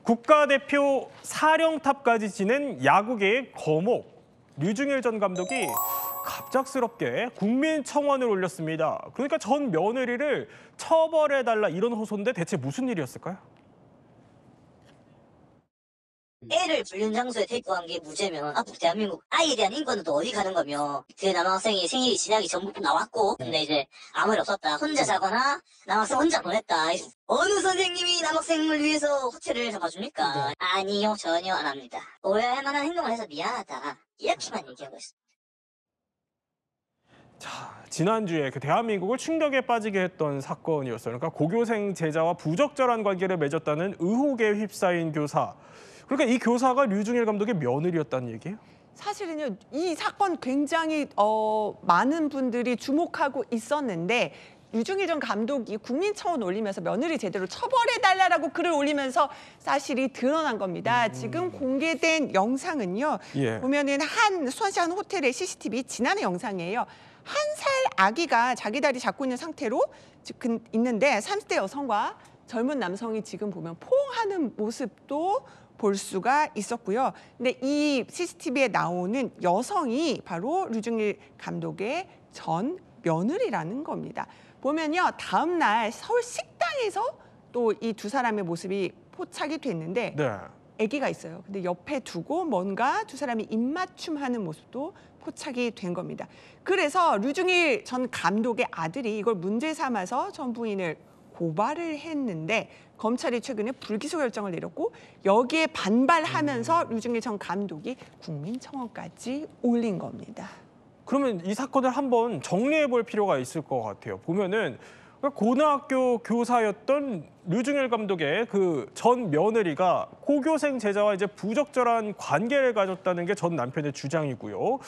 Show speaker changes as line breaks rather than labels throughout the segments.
국가대표 사령탑까지 지낸 야구계의 거목 류중일 전 감독이 갑작스럽게 국민청원을 올렸습니다. 그러니까 전 며느리를 처벌해달라 이런 호소인데 대체 무슨 일이었을까요?
애를 불륜 장소에 데리고 간 게 무죄면 앞으로 대한민국 아이에 대한 인권은 또 어디 가는 거며, 그 남학생이 생일이 지나기 전부터 나왔고 근데 이제 아무 일 없었다, 혼자 자거나 남학생 혼자 보냈다, 어느 선생님이 남학생을 위해서 호텔을 잡아줍니까? 네. 아니요, 전혀 안 합니다. 오해할 만한 행동을 해서 미안하다, 이렇게만 얘기하고 있습니다.
자, 지난주에 그 대한민국을 충격에 빠지게 했던 사건이었어요. 그러니까 고교생 제자와 부적절한 관계를 맺었다는 의혹에 휩싸인 교사. 그러니까 이 교사가 류중일 감독의 며느리였다는 얘기예요?
사실은요, 이 사건 굉장히 많은 분들이 주목하고 있었는데, 류중일 전 감독이 국민청원 올리면서 며느리 제대로 처벌해달라고 글을 올리면서 사실이 드러난 겁니다. 지금 공개된 영상은요, 보면은 수원시 한 호텔의 CCTV 지난해 영상이에요. 1살 아기가 자기 다리 잡고 있는 상태로 있는데 30대 여성과 젊은 남성이 지금 보면 포옹하는 모습도 볼 수가 있었고요. 근데 이 CCTV에 나오는 여성이 바로 류중일 감독의 전 며느리라는 겁니다. 보면요, 다음 날 서울 식당에서 또 이 두 사람의 모습이 포착이 됐는데, 아기가 있어요. 근데 옆에 두고 뭔가 두 사람이 입맞춤하는 모습도 포착이 된 겁니다. 그래서 류중일 전 감독의 아들이 이걸 문제 삼아서 전 부인을 고발을 했는데, 검찰이 최근에 불기소 결정을 내렸고 여기에 반발하면서 류중일 전 감독이 국민청원까지 올린 겁니다.
그러면 이 사건을 한번 정리해 볼 필요가 있을 것 같아요. 보면은 고등학교 교사였던 류중일 감독의 그 전 며느리가 고교생 제자와 이제 부적절한 관계를 가졌다는 게 전 남편의 주장이고요.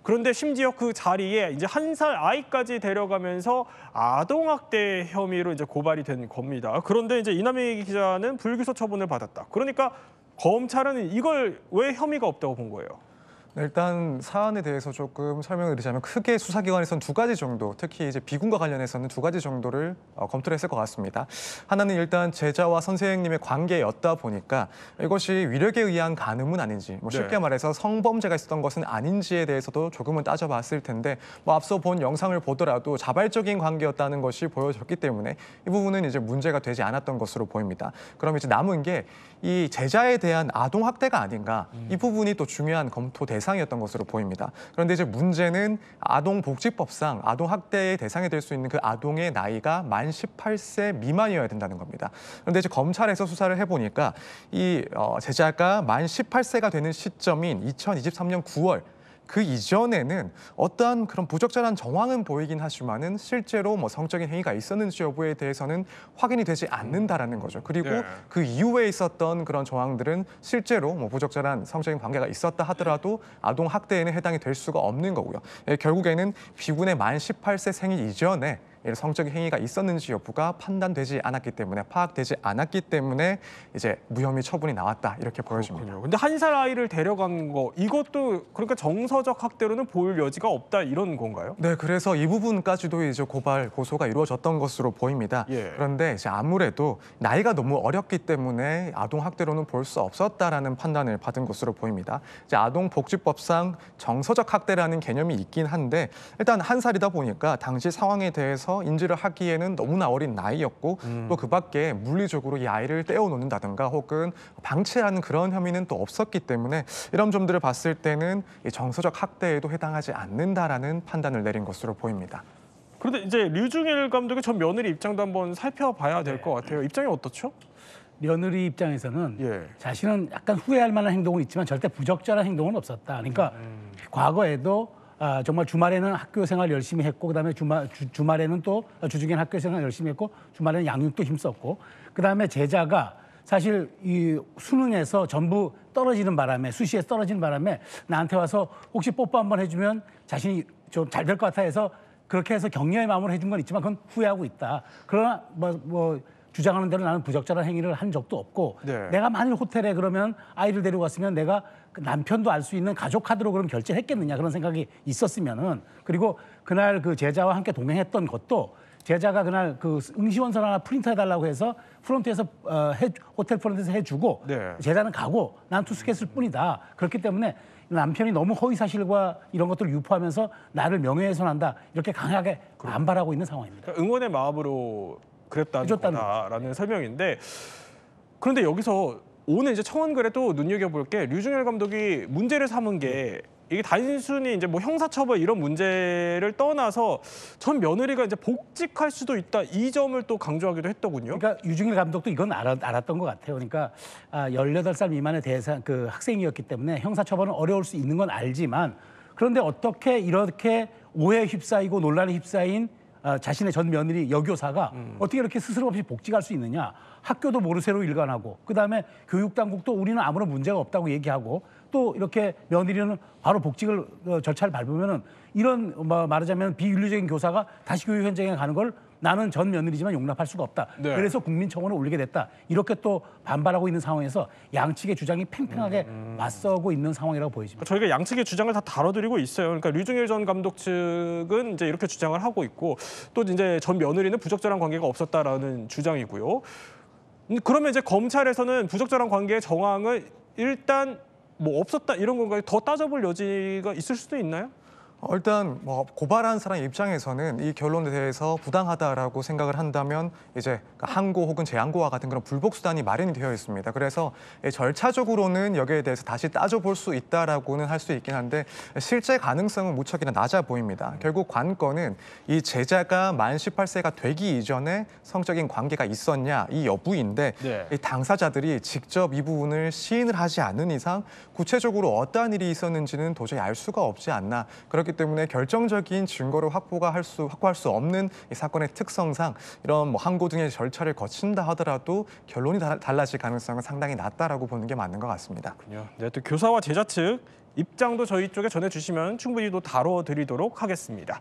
그런데 심지어 그 자리에 이제 1살 아이까지 데려가면서 아동학대 혐의로 이제 고발이 된 겁니다. 그런데 이제 이남희 기자는 불기소 처분을 받았다. 그러니까 검찰은 이걸 왜 혐의가 없다고 본 거예요?
일단 사안에 대해서 조금 설명을 드리자면, 크게 수사기관에서는 2가지 정도, 특히 이제 비군과 관련해서는 2가지 정도를 검토를 했을 것 같습니다. 하나는 일단 제자와 선생님의 관계였다 보니까 이것이 위력에 의한 간음은 아닌지, 쉽게 말해서 성범죄가 있었던 것은 아닌지에 대해서도 조금은 따져봤을 텐데, 앞서 본 영상을 보더라도 자발적인 관계였다는 것이 보여졌기 때문에 이 부분은 이제 문제가 되지 않았던 것으로 보입니다. 그럼 이제 남은 게 이 제자에 대한 아동 학대가 아닌가, 이 부분이 또 중요한 검토 대상이었던 것으로 보입니다. 그런데 이제 문제는 아동복지법상 아동 학대의 대상이 될 수 있는 그 아동의 나이가 만 18세 미만이어야 된다는 겁니다. 그런데 이제 검찰에서 수사를 해보니까 이 제자가 만 18세가 되는 시점인 2023년 9월, 그 이전에는 어떠한 그런 부적절한 정황은 보이긴 하지만은 실제로 성적인 행위가 있었는지 여부에 대해서는 확인이 되지 않는다라는 거죠. 그리고 그 이후에 있었던 그런 정황들은 실제로 부적절한 성적인 관계가 있었다 하더라도 아동 학대에는 해당이 될 수가 없는 거고요. 결국에는 비군의 만 18세 생일 이전에 성적인 행위가 있었는지 여부가 판단되지 않았기 때문에, 파악되지 않았기 때문에 이제 무혐의 처분이 나왔다, 이렇게 보여집니다.
근데 1살 아이를 데려간 거, 이것도 그러니까 정서적 학대로는 볼 여지가 없다, 이런 건가요?
네, 그래서 이 부분까지도 이제 고소가 이루어졌던 것으로 보입니다. 그런데 이제 아무래도 나이가 너무 어렸기 때문에 아동 학대로는 볼 수 없었다라는 판단을 받은 것으로 보입니다. 이제 아동복지법상 정서적 학대라는 개념이 있긴 한데, 일단 1살이다 보니까 당시 상황에 대해서 인지를 하기에는 너무나 어린 나이였고, 또 그 밖에 물리적으로 이 아이를 떼어놓는다든가 혹은 방치하는 그런 혐의는 또 없었기 때문에 이런 점들을 봤을 때는 이 정서적 학대에도 해당하지 않는다라는 판단을 내린 것으로 보입니다.
그런데 이제 류중일 감독의 전 며느리 입장도 한번 살펴봐야 될 것 같아요. 입장이 어떻죠?
며느리 입장에서는 자신은 약간 후회할 만한 행동은 있지만 절대 부적절한 행동은 없었다. 그러니까 과거에도 정말 주말에는 학교 생활 열심히 했고, 그다음에 주말에는 또 주중에는 학교 생활 열심히 했고, 주말에는 양육도 힘썼고, 그다음에 제자가 사실 이 수능에서 전부 떨어지는 바람에, 수시에 떨어지는 바람에 나한테 와서 혹시 뽀뽀 한번 해주면 자신이 좀 잘 될 것 같아 해서 그렇게 해서 격려의 마음으로 해준 건 있지만 그건 후회하고 있다. 그러나 주장하는 대로 나는 부적절한 행위를 한 적도 없고, 내가 만일 호텔에 그러면 아이를 데리고 갔으면 내가 그 남편도 알 수 있는 가족 카드로 그럼 결제했겠느냐, 그런 생각이 있었으면은, 그리고 그날 그 제자와 함께 동행했던 것도 제자가 그날 그 응시원서 하나 프린트해달라고 해서 프론트에서 호텔 프론트에서 해주고
네.
제자는 가고 난 투숙했을 뿐이다. 그렇기 때문에 남편이 너무 허위 사실과 이런 것들을 유포하면서 나를 명예훼손한다 이렇게 강하게 반발하고 있는 상황입니다.
그러니까 응원의 마음으로 그랬다는
해줬다는
거다라는 설명인데 그런데 여기서 오늘 이제 청원글에 또 눈여겨볼 게 류중일 감독이 문제를 삼은 게 이게 단순히 이제 뭐 형사처벌 이런 문제를 떠나서 전 며느리가 이제 복직할 수도 있다 이 점을 또 강조하기도 했더군요.
그러니까 유중일 감독도 이건 알았던 것 같아요. 그러니까 18살 미만의 대상 그 학생이었기 때문에 형사처벌은 어려울 수 있는 건 알지만 그런데 어떻게 이렇게 오해에 휩싸이고 논란에 휩싸인 자신의 전 며느리 여교사가 어떻게 이렇게 스스럼 없이 복직할 수 있느냐. 학교도 모르쇠로 일관하고 그다음에 교육당국도 우리는 아무런 문제가 없다고 얘기하고 또 이렇게 며느리는 바로 복직을 절차를 밟으면은 이런 말하자면 비윤리적인 교사가 다시 교육 현장에 가는 걸 나는 전 며느리지만 용납할 수가 없다.
네.
그래서 국민청원을 올리게 됐다. 이렇게 또 반발하고 있는 상황에서 양측의 주장이 팽팽하게 맞서고 있는 상황이라고 보여집니다.
저희가 양측의 주장을 다 다뤄드리고 있어요. 그러니까 류중일 전 감독 측은 이제 이렇게 주장을 하고 있고 또 이제 전 며느리는 부적절한 관계가 없었다라는 주장이고요. 그러면 이제 검찰에서는 부적절한 관계의 정황을 일단 뭐 없었다 이런 건가요? 더 따져볼 여지가 있을 수도 있나요?
일단 뭐 고발한 사람 입장에서는 이 결론에 대해서 부당하다라고 생각을 한다면 이제 항고 혹은 재항고와 같은 그런 불복 수단이 마련이 되어 있습니다. 그래서 절차적으로는 여기에 대해서 다시 따져볼 수 있다라고는 할 수 있긴 한데 실제 가능성은 무척이나 낮아 보입니다. 결국 관건은 이 제자가 만 18세가 되기 이전에 성적인 관계가 있었냐 이 여부인데
네.
이 당사자들이 직접 이 부분을 시인을 하지 않는 이상 구체적으로 어떠한 일이 있었는지는 도저히 알 수가 없지 않나. 그렇기 때문에 결정적인 증거를 확보할 수 없는 이 사건의 특성상 이런 뭐 항고 등의 절차를 거친다 하더라도 결론이 달라질 가능성은 상당히 낮다라고 보는 게 맞는 것 같습니다.
네, 또 교사와 제자 측 입장도 저희 쪽에 전해주시면 충분히 또 다뤄드리도록 하겠습니다.